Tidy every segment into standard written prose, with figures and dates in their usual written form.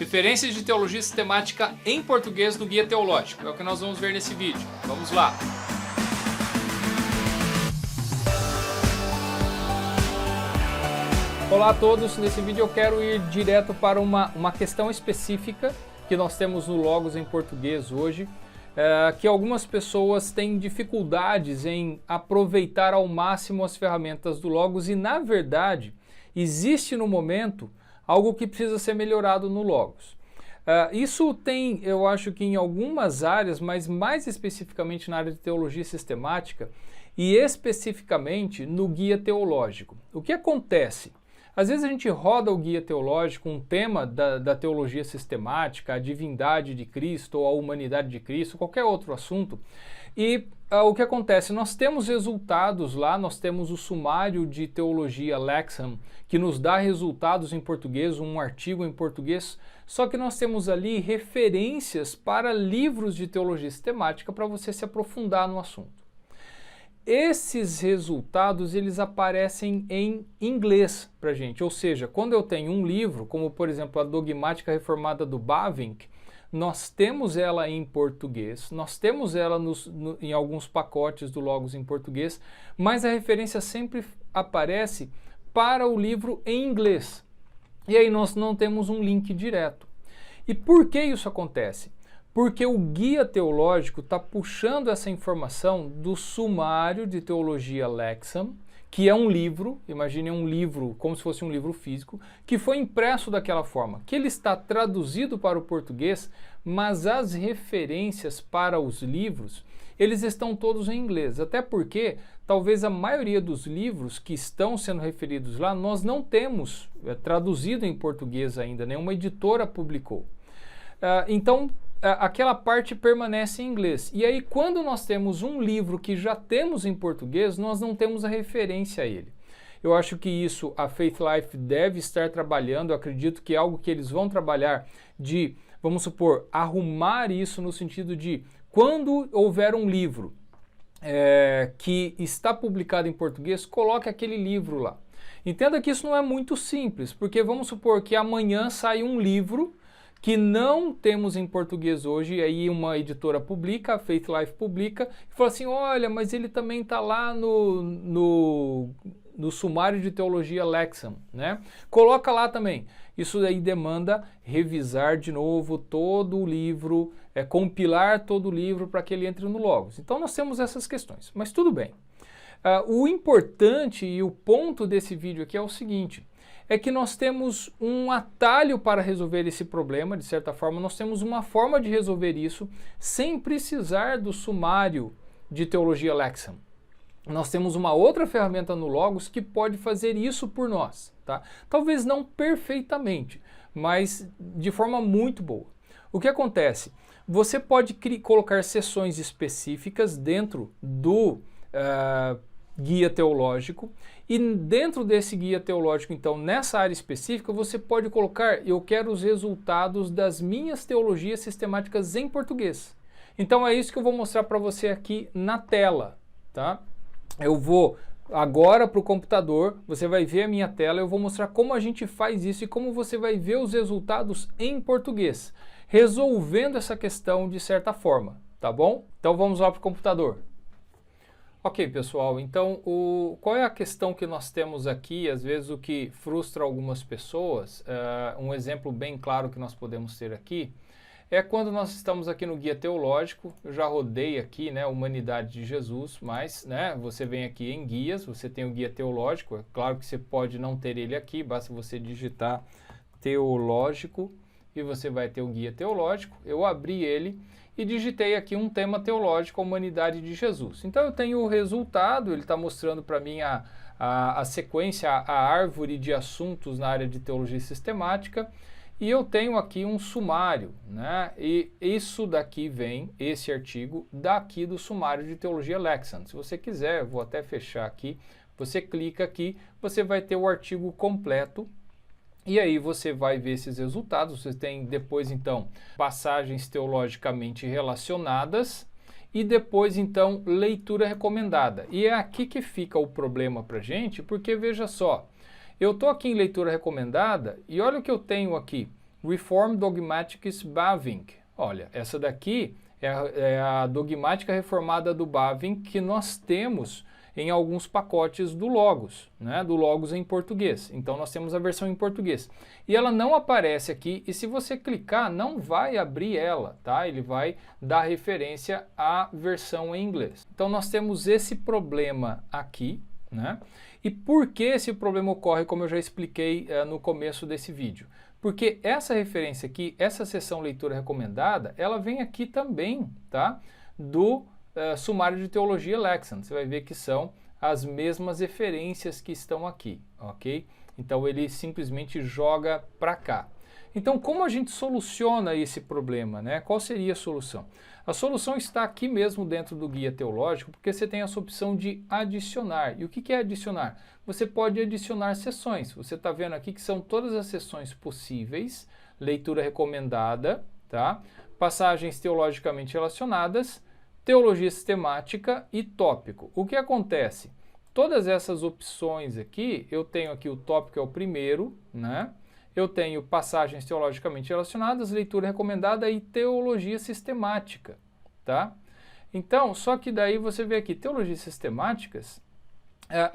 Referências de teologia sistemática em português no Guia Teológico. É o que nós vamos ver nesse vídeo. Vamos lá! Olá a todos, nesse vídeo eu quero ir direto para uma questão específica que nós temos no Logos em português hoje, que algumas pessoas têm dificuldades em aproveitar ao máximo as ferramentas do Logos e, na verdade, existe no momento algo que precisa ser melhorado no Logos. Isso tem, eu acho que em algumas áreas, mas mais especificamente na área de teologia sistemática e especificamente no guia teológico. O que acontece? Às vezes a gente roda o guia teológico, um tema da teologia sistemática, a divindade de Cristo ou a humanidade de Cristo, qualquer outro assunto, e o que acontece? Nós temos resultados lá, nós temos o sumário de teologia Lexham, que nos dá resultados em português, um artigo em português, só que nós temos ali referências para livros de teologia sistemática para você se aprofundar no assunto. Esses resultados, eles aparecem em inglês para a gente, ou seja, quando eu tenho um livro, como por exemplo a Dogmática Reformada do Bavinck, nós temos ela em português, nós temos ela em alguns pacotes do Logos em português, mas a referência sempre aparece para o livro em inglês. E aí nós não temos um link direto. E por que isso acontece? Porque o guia teológico está puxando essa informação do sumário de teologia Lexham, que é um livro, imagine um livro como se fosse um livro físico, que foi impresso daquela forma, que ele está traduzido para o português, mas as referências para os livros, eles estão todos em inglês, até porque talvez a maioria dos livros que estão sendo referidos lá, nós não temos traduzido em português ainda, nenhuma editora publicou. Então, aquela parte permanece em inglês. E aí, quando nós temos um livro que já temos em português, nós não temos a referência a ele. Eu acho que isso a Faith Life deve estar trabalhando, eu acredito que é algo que eles vão trabalhar de, vamos supor, arrumar isso no sentido de, quando houver um livro que está publicado em português, coloque aquele livro lá. Entenda que isso não é muito simples, porque vamos supor que amanhã sai um livro que não temos em português hoje, e aí uma editora publica, a Faith Life publica, e fala assim, olha, mas ele também está lá no sumário de teologia Lexham, né? Coloca lá também. Isso aí demanda revisar de novo todo o livro, compilar todo o livro para que ele entre no Logos. Então nós temos essas questões, mas tudo bem. O importante e o ponto desse vídeo aqui é o seguinte, é que nós temos um atalho para resolver esse problema, de certa forma, nós temos uma forma de resolver isso sem precisar do sumário de teologia Lexham. Nós temos uma outra ferramenta no Logos que pode fazer isso por nós, tá? Talvez não perfeitamente, mas de forma muito boa. O que acontece? Você pode colocar seções específicas dentro do guia teológico, e dentro desse guia teológico, então, nessa área específica, você pode colocar, eu quero os resultados das minhas teologias sistemáticas em português. Então é isso que eu vou mostrar para você aqui na tela, tá? Eu vou agora para o computador, você vai ver a minha tela, eu vou mostrar como a gente faz isso e como você vai ver os resultados em português, resolvendo essa questão de certa forma, tá bom? Então vamos lá para o computador. Ok, pessoal, então qual é a questão que nós temos aqui, às vezes o que frustra algumas pessoas, um exemplo bem claro que nós podemos ter aqui, é quando nós estamos aqui no guia teológico, eu já rodei aqui, né, Humanidade de Jesus, mas, né, você vem aqui em guias, você tem o guia teológico, é claro que você pode não ter ele aqui, basta você digitar teológico e você vai ter o guia teológico, eu abri ele, e digitei aqui um tema teológico, a humanidade de Jesus. Então eu tenho o resultado, ele está mostrando para mim a sequência, a árvore de assuntos na área de teologia sistemática, e eu tenho aqui um sumário, né? E isso daqui vem, esse artigo, daqui do sumário de teologia Lexham. Se você quiser, eu vou até fechar aqui, você clica aqui, você vai ter o artigo completo. E aí você vai ver esses resultados, você tem depois então passagens teologicamente relacionadas e depois então leitura recomendada. E é aqui que fica o problema para a gente, porque veja só, eu estou aqui em leitura recomendada e olha o que eu tenho aqui, Reform Dogmatics Bavinck. Olha, essa daqui é a dogmática reformada do Bavinck que nós temos em alguns pacotes do Logos, né, do Logos em português. Então nós temos a versão em português. E ela não aparece aqui, e se você clicar, não vai abrir ela, tá? Ele vai dar referência à versão em inglês. Então nós temos esse problema aqui, né? E por que esse problema ocorre, como eu já expliquei no começo desse vídeo? Porque essa referência aqui, essa seção leitura recomendada, ela vem aqui também, tá? Do Sumário de Teologia Lexham. Você vai ver que são as mesmas referências que estão aqui, ok? Então ele simplesmente joga para cá. Então como a gente soluciona esse problema, né? Qual seria a solução? A solução está aqui mesmo dentro do guia teológico, porque você tem essa opção de adicionar. E o que é adicionar? Você pode adicionar sessões. Você está vendo aqui que são todas as sessões possíveis, leitura recomendada, tá? Passagens teologicamente relacionadas, teologia sistemática e tópico. O que acontece? Todas essas opções aqui, eu tenho aqui o tópico é o primeiro, né? Eu tenho passagens teologicamente relacionadas, leitura recomendada e teologia sistemática, tá? Então, só que daí você vê aqui, teologias sistemáticas,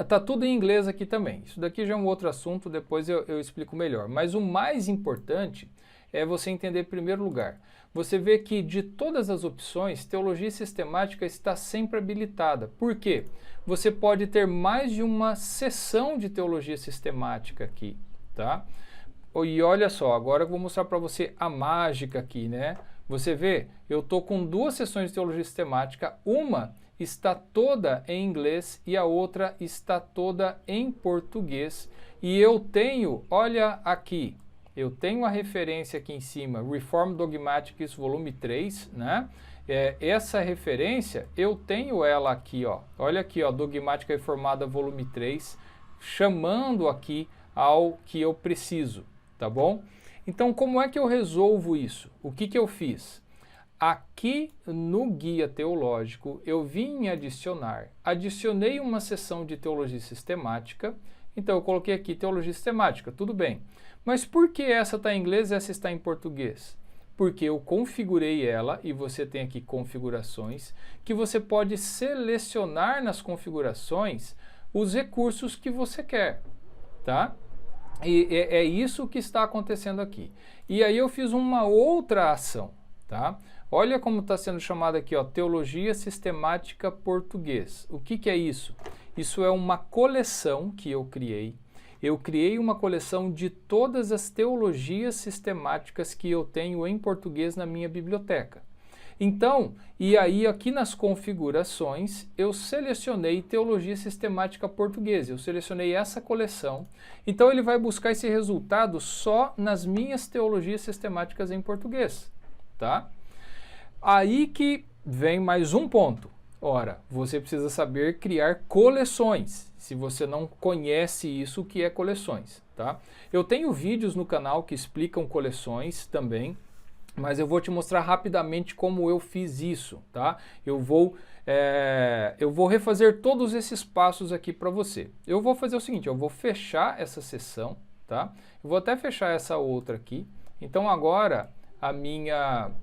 tá tudo em inglês aqui também. Isso daqui já é um outro assunto, depois eu explico melhor. Mas o mais importante é você entender em primeiro lugar. Você vê que de todas as opções, teologia sistemática está sempre habilitada. Por quê? Você pode ter mais de uma seção de teologia sistemática aqui, tá? E olha só, agora eu vou mostrar para você a mágica aqui, né? Você vê, eu estou com duas sessões de teologia sistemática, uma está toda em inglês e a outra está toda em português. E eu tenho, olha aqui, eu tenho a referência aqui em cima, Reform Dogmatics, volume 3, né? Essa referência, eu tenho ela aqui, ó. Olha aqui, ó, Dogmática Reformada, volume 3, chamando aqui ao que eu preciso, tá bom? Então, como é que eu resolvo isso? O que eu fiz? Aqui no guia teológico, eu vim em adicionar, adicionei uma seção de teologia sistemática, então eu coloquei aqui teologia sistemática, tudo bem. Mas por que essa está em inglês e essa está em português? Porque eu configurei ela, e você tem aqui configurações, que você pode selecionar nas configurações os recursos que você quer, tá? E é isso que está acontecendo aqui. E aí eu fiz uma outra ação, tá? Olha como está sendo chamado aqui, ó, Teologia Sistemática Português. O que é isso? Isso é uma coleção que eu criei. Eu criei uma coleção de todas as teologias sistemáticas que eu tenho em português na minha biblioteca. Então, e aí aqui nas configurações, eu selecionei teologia sistemática portuguesa, eu selecionei essa coleção. Então ele vai buscar esse resultado só nas minhas teologias sistemáticas em português, tá? Aí que vem mais um ponto. Ora, você precisa saber criar coleções, se você não conhece isso, o que é coleções, tá? Eu tenho vídeos no canal que explicam coleções também, mas eu vou te mostrar rapidamente como eu fiz isso, tá? Eu vou refazer todos esses passos aqui para você. Eu vou fazer o seguinte, eu vou fechar essa sessão, tá? Eu vou até fechar essa outra aqui. Então agora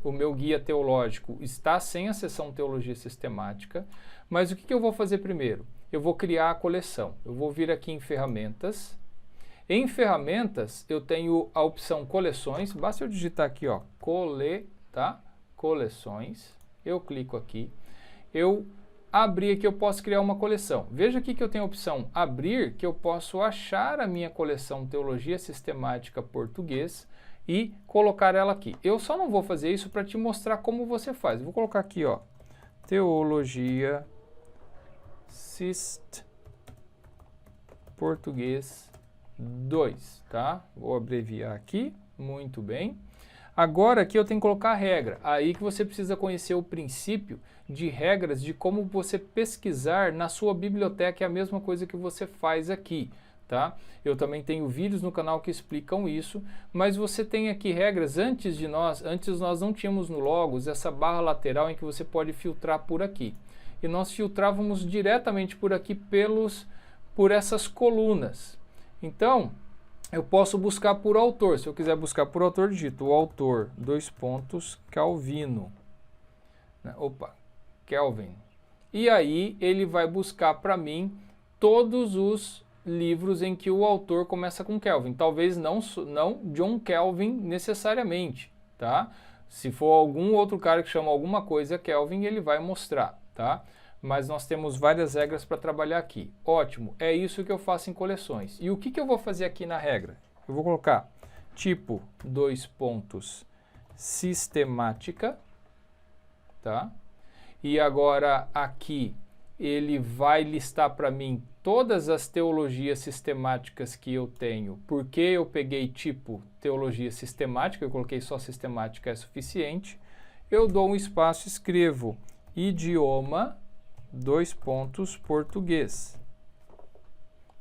o meu guia teológico está sem a seção Teologia Sistemática, mas o que eu vou fazer primeiro? Eu vou criar a coleção. Eu vou vir aqui em Ferramentas. Em Ferramentas, eu tenho a opção Coleções. Basta eu digitar aqui, ó, Coleções. Eu clico aqui. Eu abri aqui, eu posso criar uma coleção. Veja aqui que eu tenho a opção Abrir, que eu posso achar a minha coleção Teologia Sistemática Português e colocar ela aqui. Eu só não vou fazer isso para te mostrar como você faz. Eu vou colocar aqui, ó, Teologia Português 2, tá? Vou abreviar aqui, muito bem. Agora aqui eu tenho que colocar a regra, aí que você precisa conhecer o princípio de regras de como você pesquisar na sua biblioteca, é a mesma coisa que você faz aqui, tá? Eu também tenho vídeos no canal que explicam isso, mas você tem aqui regras. Antes nós não tínhamos no Logos essa barra lateral em que você pode filtrar por aqui. E nós filtrávamos diretamente por aqui por essas colunas. Então, eu posso buscar por autor. Se eu quiser buscar por autor, digito o autor, Calvino. Opa, Kelvin. E aí ele vai buscar para mim todos os livros em que o autor começa com Kelvin. Talvez não John Kelvin necessariamente, tá? Se for algum outro cara que chama alguma coisa Kelvin, ele vai mostrar, tá? Mas nós temos várias regras para trabalhar aqui. Ótimo, é isso que eu faço em coleções. E o que eu vou fazer aqui na regra? Eu vou colocar tipo, sistemática, tá? E agora aqui ele vai listar para mim todas as teologias sistemáticas que eu tenho. Porque eu peguei tipo teologia sistemática, eu coloquei só sistemática é suficiente. Eu dou um espaço, escrevo idioma, português.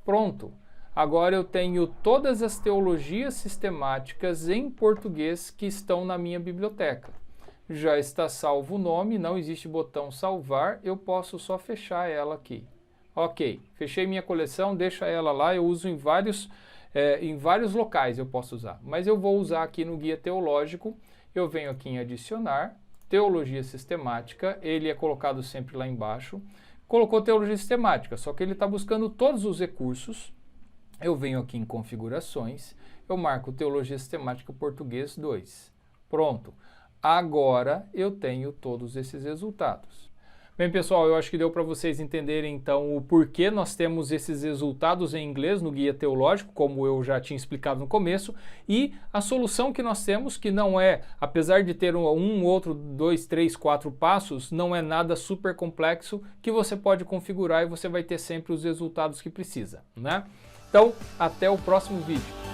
Pronto. Agora eu tenho todas as teologias sistemáticas em português que estão na minha biblioteca. Já está salvo o nome, não existe botão salvar, eu posso só fechar ela aqui. Ok, fechei minha coleção, deixa ela lá, eu uso em vários locais eu posso usar. Mas eu vou usar aqui no Guia Teológico, eu venho aqui em adicionar, teologia sistemática, ele é colocado sempre lá embaixo. Colocou teologia sistemática, só que ele está buscando todos os recursos. Eu venho aqui em configurações, eu marco teologia sistemática português 2. Pronto. Agora eu tenho todos esses resultados. Bem, pessoal, eu acho que deu para vocês entenderem então o porquê nós temos esses resultados em inglês no Guia Teológico, como eu já tinha explicado no começo, e a solução que nós temos, que não é, apesar de ter outro, 2, 3, 4 passos, não é nada super complexo, que você pode configurar e você vai ter sempre os resultados que precisa, né? Então, até o próximo vídeo.